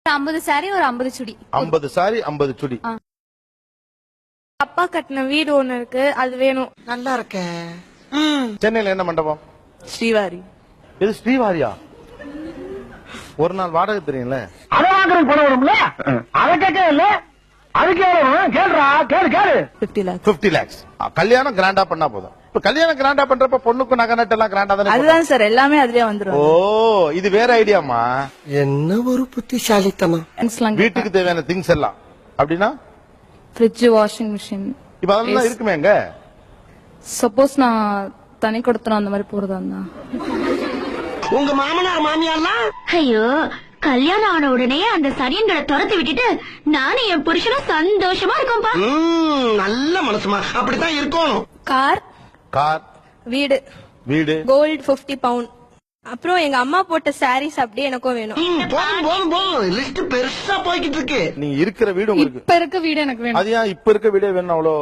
50 sorry ஒரு 50 சுடி. 50 sorry 50 சுடி. அப்பா கட்டின வீடு ஒண்ணு இருக்கு, அது வேணும். நல்லா இருக்கேன். சென்னையில என்ன மண்டபம்? ஸ்ரீவாரி. இது ஸ்ரீவாரியா? ஒரு நாள் வாடகை தெரியும்ல? அத வாங்குறது பணம் வரும்ல, அத கேட்க இல்ல, அதுக்கு எவ்வளவு கேளுடா, கேளு 50 lakhs. 50 lakhs. கல்யாணம் கிராண்டா பண்ணா போதும். இப்ப கல்யாணம் கிராண்டா பண்றப்ப பொண்ணுக்கு நகை நட்டு எல்லாம் கிராண்டா தானே? அதுதான் சார், எல்லாமே அதுலயே வந்துரும். ஓ, இது வேற ஐடியாமா? என்ன ஒரு புத்திசாலித்தனம். வீட்டுக்கு தேவையான திங்ஸ் எல்லாம் அப்படின்னா ஃப்ரிட்ஜ், வாஷிங் மிஷின். இப்ப அதெல்லாம் இருக்குமே எங்க? சப்போஸ் நான் தனி கொடுத்தனும் அந்த மாதிரி போறதா இருந்தா. உங்க மாமனார் மாமியார்லாம் ஐயோ, கல்யாணம் ஆன உடனே அந்த சரியன்களை துரத்தி விட்டுட்டு நானும் என் புருஷனும் சந்தோஷமா இருக்கோம்பா. நல்ல மனசுமா, அப்படித்தான் இருக்கணும். கார், கார், வீடு, வீடு, கோல்டு 50 பவுண்ட். அப்புறம் எங்க அம்மா போட்ட சாரீஸ் அப்படியே எனக்கும் வேணும். போதும் லிஸ்ட் பெருசா போய்கிட்டு இருக்கு. நீங்க இருக்கிற வீடு உங்களுக்கு இப்ப இருக்க வீடு எனக்கு வேணும். அது ஏன் இப்ப இருக்க வீடே வேணும் அவ்வளோ?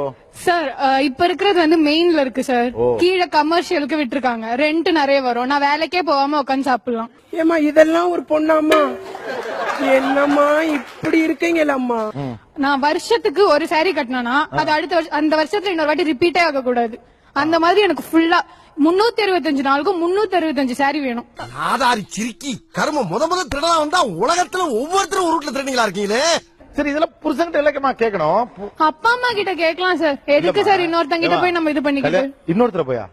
சார் இப்ப இருக்கிறது வந்து மெயின்ல இருக்கு சார். கீழே கமர்ஷியலுக்கு விட்டுருக்காங்க, ரெண்ட் நிறைய வரும். நான் வேலைக்கே போகாம உட்காந்து சாப்பிடலாம். ஏமா இதெல்லாம் ஒரு பொண்ணாம்மா? என்னம்மா இப்படி இருக்கீங்களம்மா? நான் வருஷத்துக்கு ஒரு சாரி கட்டினா அது அடுத்த அந்த வருஷத்துல இன்னொரு வாட்டி ரிப்பீட்டே ஆக கூடாது. அந்த மாதிரி எனக்கு ஃபுல்லா 365 நாளுக்கும் 365 சாரி வேணும். ஆதாரி சிரிக்கி கரும முத திருடா வந்தா உலகத்துல ஒவ்வொருத்தரும் ஒரு ரூட்ல திருடீங்களா இருக்கீங்களே. சரி, இதெல்லாம் புருஷன்கிட்ட இலக்கமா கேட்கணும். அப்பா அம்மா கிட்ட கேட்கலாம் சார். எதுக்கு சார் இன்னொருத்தங்கிட்ட போய் நம்ம இது பண்ணிக்கிட்டு? இன்னொருத்தர போயா?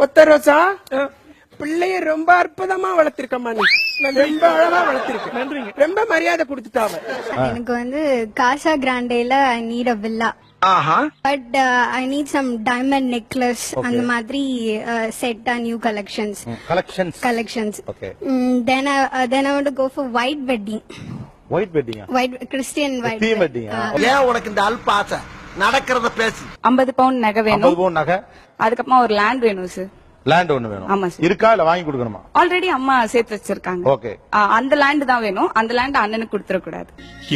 ஒத்த ரோசா, பிள்ளைய ரொம்ப அற்புதமா வளர்த்திருக்கம்மா. நீ ரொம்ப அழகா வளர்த்திருக்க. நன்றிங்க. ரொம்ப மரியாதை கொடுத்துட்டாவ. எனக்கு வந்து காசா கிராண்டேல I need a villa. But I need some diamond necklace, அந்த மாதிரி set new collections. Okay. Then I want to go for white wedding. White வெட்டிங்கா? White Christian white தீம் வெட்டிங்கா? ஏன் உனக்கு இந்த அல்ப ஆசை? நடக்கிறத பேசு. 50 பவுண்ட் நகை வேணும். 50 பவுண்ட் நகை. அதுக்கப்புறமா ஒரு லேண்ட் வேணும் சார். லேண்ட் ஒண்ணு வேணும். ஆமா சார். இருக்கா இல்ல வாங்கி கொடுக்கணுமா? ஆல்ரெடி அம்மா சேர்த்து வச்சிருக்காங்க. ஓகே. அந்த லேண்ட் தான் வேணும். அந்த லேண்ட் அண்ணனுக்கு கொடுத்துட கூடாது.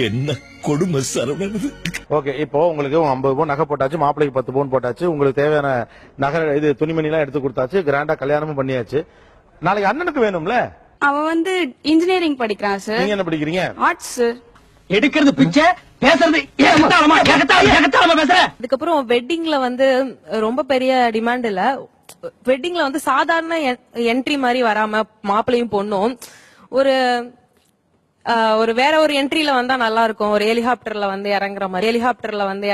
என்ன கொடுமை சரவணன். ஓகே, இப்போ உங்களுக்கு 50 பவுன் நகை போட்டாச்சு, மாப்பிள்ளைக்கு 10 பவுன் போட்டாச்சு, உங்களுக்கு தேவையான நகை இது துணிமணி எல்லாம் எடுத்து கொடுத்தாச்சு, கிராண்டா கல்யாணமும் பண்ணியாச்சு. நாளைக்கு அண்ணனுக்கு வேணும்ல? அவன் வந்து இன்ஜினியரிங் படிக்கிறான் சார். நீங்க என்ன படிக்கிறீங்க? Arts sir. எடுக்கிறது பிச்சை, பேசுறது ஏகத்தாளமா பேசுற. அதுக்கப்புறம் வெட்டிங்ல வந்து ரொம்ப பெரிய டிமாண்ட் இல்ல. வெட்டிங்ல வந்து சாதாரண என்ட்ரி மாதிரி வராம மாப்பிள்ளையும் பொண்ணும் ஒரு வேற ஒரு என்ட்ரில வந்தா நல்லா இருக்கும். ஒரு ஹெலிகாப்டர்ல வந்து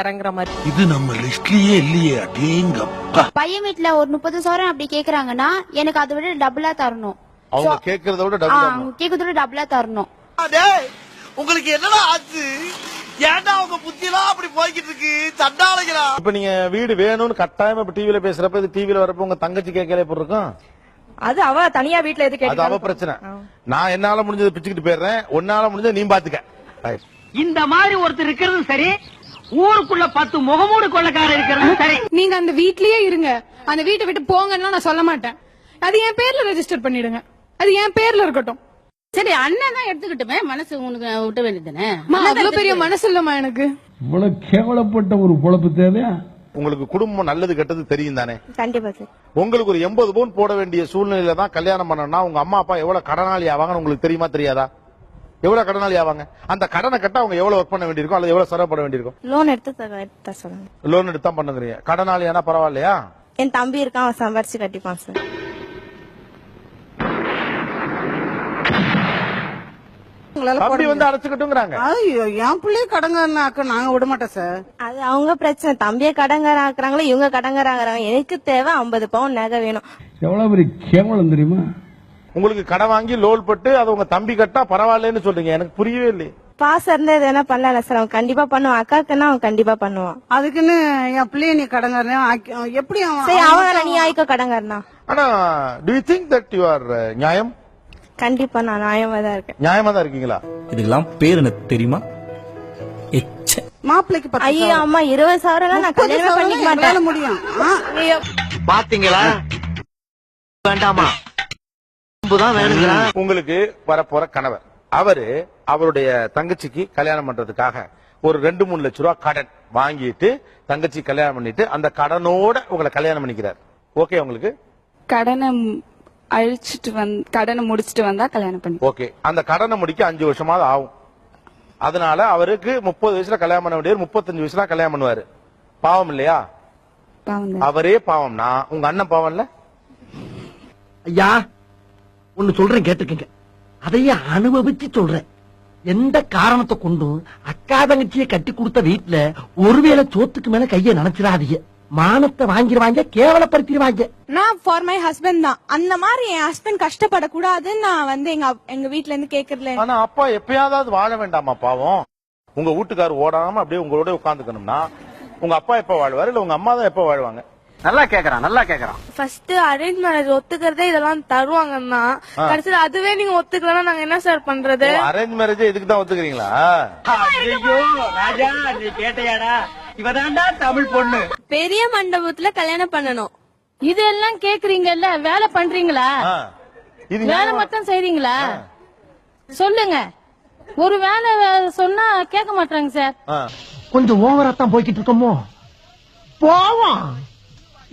இறங்குற மாதிரி. இது நம்ம லிஸ்ட்லயே இல்லையே. அடேங்கப்பா. பையன் வீட்டுல ஒரு 30 சவரன் அப்படி கேக்குறாங்கன்னா எனக்கு அதை விட டபுளா தரணும். அவங்க கேக்குறத விட டபுளா தரணும். உங்களுக்கு என்னடா ஆச்சு? ஏன்டா உங்க புத்தியெல்லாம் அப்படி போய்கிட்டு இருக்கு? சண்டாளைகளா? இப்ப நீங்க வீடு வேணும்னு கட்டாயமா இப்ப டிவில பேசுறப்ப, இது டிவில வரப்ப உங்க தங்கச்சி கேட்கல எப்படி இருக்கும்? அது அவ தனியா வீட்டுல எது அது கேட்க அவ பிரச்சனை. நான் என்னால முடிஞ்சதை பிச்சுக்கிட்டு போயிடுறேன், உன்னால முடிஞ்சதை நீ பாத்துக்க. இந்த மாதிரி ஒருத்தர் இருக்கிறது சரி, ஊருக்குள்ள 10 முகமூடு கொள்ளக்காரர் இருக்கிறது சரி. நீங்க அந்த வீட்லயே இருங்க, அந்த வீட்டை விட்டு போங்கன்னா நான் சொல்ல மாட்டேன். அது என் பேர்ல ரெஜிஸ்டர் பண்ணிடுங்க, அது என் பேர்ல இருக்கட்டும். சரி, அண்ணன் தான் எடுத்துக்கிட்டுமே, மனசு உனக்கு விட்ட வேண்டியதானே? அவ்வளவு பெரிய மனசு இல்லம்மா எனக்கு. இவ்வளவு கேவலப்பட்ட ஒரு பொழப்பு தேவையா? உங்களுக்கு குடும்பம் நல்லது கெட்டது தெரியும் தானே? கண்டிப்பா சார். உங்களுக்கு ஒரு 80 பவுன் போட வேண்டிய சூழ்நிலையில தான் கல்யாணம் பண்ணணும்னா உங்க அம்மா அப்பா எவ்வளவு கடனாளி ஆவாங்கன்னு உங்களுக்கு தெரியுமா தெரியாதா? எவ்வளவு கடனாளி ஆவாங்க? அந்த கடனை கட்ட அவங்க எவ்வளவு ஒர்க் பண்ண வேண்டியிருக்கும், அல்லது எவ்வளவு சிரமப்பட வேண்டியிருக்கும்? லோன் எடுத்து சொல்லுங்க. லோன் எடுத்து தான் பண்ணுங்கிறீங்க. கடனாளி ஆனா பரவாயில்லையா? என் தம்பி இருக்கான், அவன் சம்பாரிச்சு கட்டிப்பான் சார். அப்படி வந்து அடைச்சுக்கிட்டுங்கிறாங்க. ஐயோ, என் பிள்ளைய கடங்காரனாக்க நாங்க விட மாட்டோம் சார். அது அவங்க பிரச்சனை. தம்பிய கடங்கார ஆக்குறாங்களோ இவங்க கடங்கார ஆகுறாங்க. எனக்கு தேவை 50 பவுன் நகை வேணும். எவ்வளவு பெரிய கேவலம் தெரியுமா? உங்களுக்கு கடன் வாங்கி லோன் பட்டு அதை உங்க தம்பி கட்டா பரவாயில்லன்னு சொல்றீங்க. எனக்கு புரியவே இல்லை. பாசம் இருந்தா எதனா பண்ணல சார். அவன் கண்டிப்பா பண்ணுவான். அக்காக்குன்னா அவன் கண்டிப்பா பண்ணுவான். அதுக்குன்னு என் பிள்ளைய நீ கடங்காரனா எப்படி? சரி, அவன் நீ ஆயிக்கோ கடங்காரனா. ஆனா do you think that you are நியாயம்? கண்டிப்பா நான் நியாயமா தான் இருக்கேன். நியாயமா தான் இருக்கீங்களா? இதுக்கெல்லாம் பேர் என்ன தெரியுமா? மாப்பிள்ளைக்கு ஐயோ அம்மா 20,000 நான் கல்யாணம் பண்ணிக்க மாட்டேன். முடியும். பாத்தீங்களா? வேண்டாமா? வேணுங்களா? உங்களுக்கு வரப்போற கணவர் அவரு அவருடைய தங்கச்சிக்கு கல்யாணம் பண்றதுக்காக ஒரு 2-3 லட்சம் ரூபாய் கடன் வாங்கிட்டு தங்கச்சி கல்யாணம் பண்ணிட்டு அந்த கடனோட உங்களை கல்யாணம் பண்ணிக்கிறார். ஓகே உங்களுக்கு? கடனை அழிச்சிட்டு கடனை முடிச்சிட்டு வந்தா கல்யாணம் பண்ணி. ஓகே, அந்த கடனை முடிக்க 5 வருஷமாவது ஆகும். அதனால அவருக்கு 30 வயசுல கல்யாணம் பண்ண வேண்டியவர் 35 வயசுல கல்யாணம் பண்ணுவாரு. பாவம் இல்லையா? அவரே பாவம்னா உங்க அண்ணன் பாவம் இல்ல? ஐயா ஒன்னு சொல்றேன் கேட்டுக்கங்க, அதையே அனுபவிச்சு சொல்றேன். எந்த காரணத்தை கொண்டும் அக்கா தங்கச்சியை கட்டி கொடுத்த வீட்டுல ஒருவேளை சோத்துக்கு மேல கைய நினைச்சிடாதீங்க. மானத்தை வாங்கிடுவாங்க, கேவலப்படுத்திடுவாங்க. நான் ஃபார் மை ஹஸ்பண்ட் தான். அந்த மாதிரி என் ஹஸ்பண்ட் கஷ்டப்படக்கூடாதுன்னு நான் வந்து எங்க வீட்ல இருந்து கேக்குறதுல. ஆனா அப்பா எப்பயாவது வாழ வேண்டாமா பாவம்? உங்க வீட்டுக்காரர் ஓடாம அப்படியே உங்களோட உட்கார்ந்துக்கணும்னா உங்க அப்பா எப்ப வாழ்வாரு இல்ல உங்க அம்மா தான் எப்ப வாழ்வாங்க? நல்லா கேக்குறான். ஃபர்ஸ்ட் அரேஞ்ச் மேரேஜ் ஒத்துக்கிறதே இதெல்லாம் தருவாங்கன்னா கடைசியில அதுவே நீங்க ஒத்துக்கலன்னா நாங்க என்ன சார் பண்றது? அரேஞ்ச் மேரேஜ் இதுக்கு தான் ஒத்துக்கிறீங்களா? ஐயோ ராஜா, நீ கேட்டையாடா? இவதாண்டா தமிழ் பொண்ணு. பெரிய மண்டபத்துல கல்யாணம் பண்ணணும். இதெல்லாம் கேக்குறீங்கல்ல, வேலை பண்றீங்களா? இது வேலை மட்டும் செய்றீங்களா? சொல்லுங்க. ஒரு வேலை சொன்னா கேட்க மாட்டாங்க சார். கொஞ்சம் ஓவரா தான் போய்கிட்டு இருக்கோமோ? போவோம்.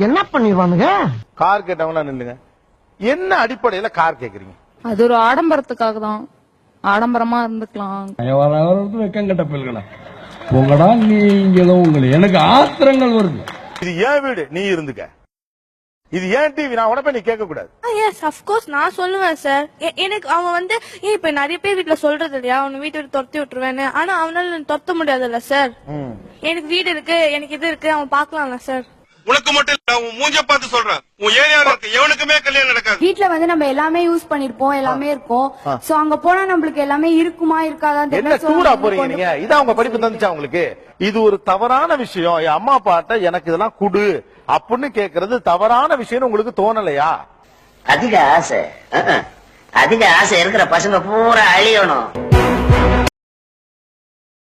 என்ன பண்ணிடுவானுங்க? கார் கேட்டவங்களா நில்லுங்க. என்ன அடிப்படையில கார் கேக்குறீங்க? அது ஒரு ஆடம்பரத்துக்காக தான். ஆடம்பரமா இருந்துக்கலாம். வெக்கம் கட்ட பிள்ளைகளா உங்களடா நீங்களும் உங்களை எனக்கு ஆத்திரங்கள் வருது. இது ஏன் வீடு, நீ இருந்துக்க. இது ஏன் டிவி, நான் உடனே நீ கேட்க கூடாது. எஸ் ஆஃப் கோர்ஸ் நான் சொல்லுவேன் சார். எனக்கு அவன் வந்து இப்ப நிறைய பேர் வீட்டுல சொல்றது இல்லையா, அவனை வீட்டை விட்டு துரத்தி விட்டுருவேன்னு. ஆனா அவனால துரத்த முடியாதுல்ல சார். எனக்கு வீடு இருக்கு, எனக்கு இது இருக்கு, அவன் பாக்கலாம்ல சார். உனக்கு மட்டும் இல்ல, உன் மூஞ்ச பார்த்து சொல்றேன். உன் ஏரியால இருக்க எவனுக்குமே கல்யாணம் நடக்காது. வீட்ல வந்து நம்ம எல்லாமே யூஸ் பண்ணிருப்போம், எல்லாமே இருக்கும். சோ அங்க போனா நம்மளுக்கு எல்லாமே இருக்குமா இருக்காதான் என்ன டூரா போறீங்க நீங்க? இதான் உங்க படிப்பு தந்துச்சா உங்களுக்கு? இது ஒரு தவறான விஷயம். என் அம்மா அப்பாட்ட எனக்கு இதெல்லாம் குடு அப்படின்னு கேக்குறது தவறான விஷயம் உங்களுக்கு தோணலையா? அதிக ஆசை இருக்கிற பசங்க பூரா அழியணும்.